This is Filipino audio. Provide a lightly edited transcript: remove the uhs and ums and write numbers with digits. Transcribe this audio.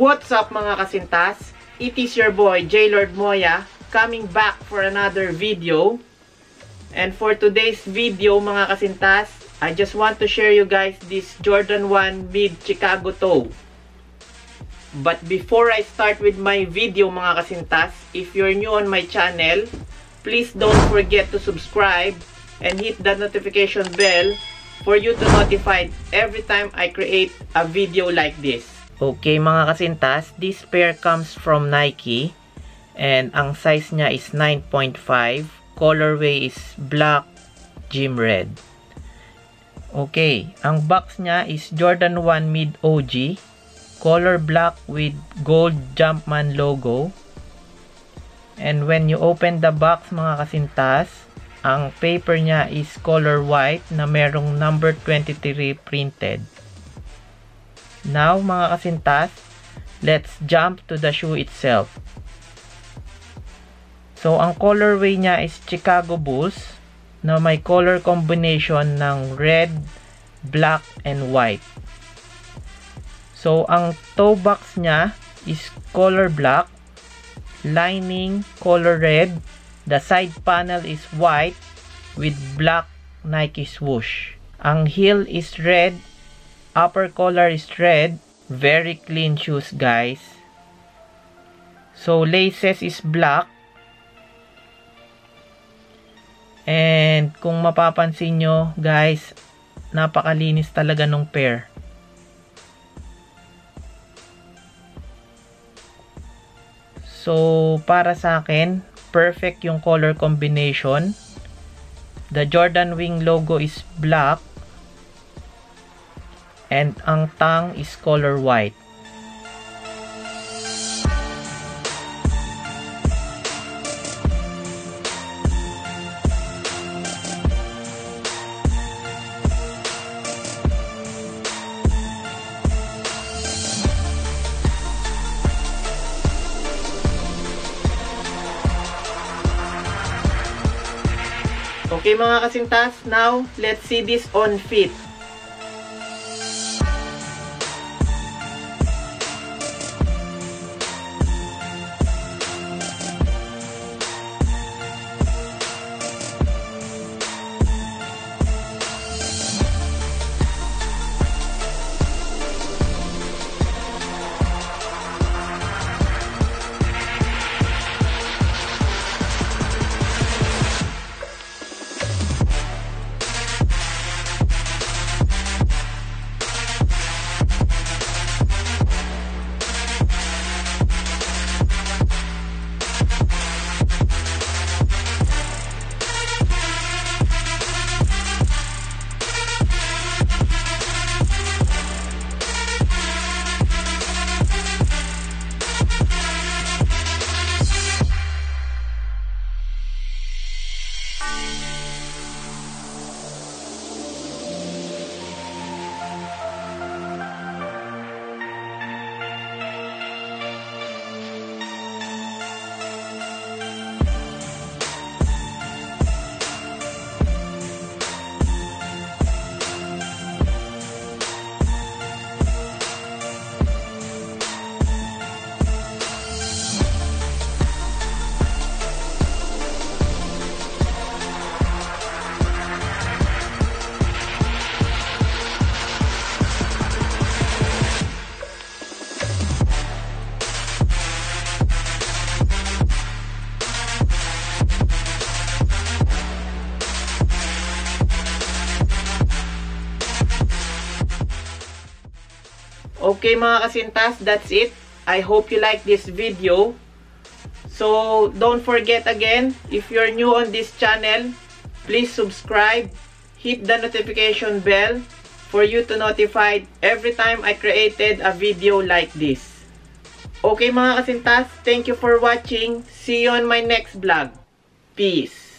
What's up mga kasintas? It is your boy J-Lord Moya coming back for another video. And for today's video mga kasintas, I just want to share you guys this Jordan 1 Mid Chicago Toe. But before I start with my video mga kasintas, if you're new on my channel, please don't forget to subscribe and hit the notification bell for you to notified every time I create a video like this. Okay mga kasintas, this pair comes from Nike and ang size niya is 9.5. Colorway is black, gym red. Okay, ang box niya is Jordan 1 Mid OG, color black with gold Jumpman logo. And when you open the box mga kasintas, ang paper niya is color white na merong number 23 printed. Now mga kasintas, let's jump to the shoe itself. So ang colorway niya is Chicago Bulls na may color combination ng red, black, and white. So ang toe box niya is color black, lining color red, the side panel is white with black Nike swoosh. Ang heel is red, upper collar is red. Very clean shoes guys. So laces is black. And kung mapapansin nyo guys, napakalinis talaga nung pair. So para sa akin, perfect yung color combination. The Jordan Wing logo is black. And ang tongue is color white. Okay mga kasintas, now let's see this on feet. Okay mga kasintas, that's it. I hope you like this video. So don't forget again, if you're new on this channel, please subscribe, hit the notification bell for you to notified every time I created a video like this. Okay mga kasintas, thank you for watching. See you on my next vlog. Peace.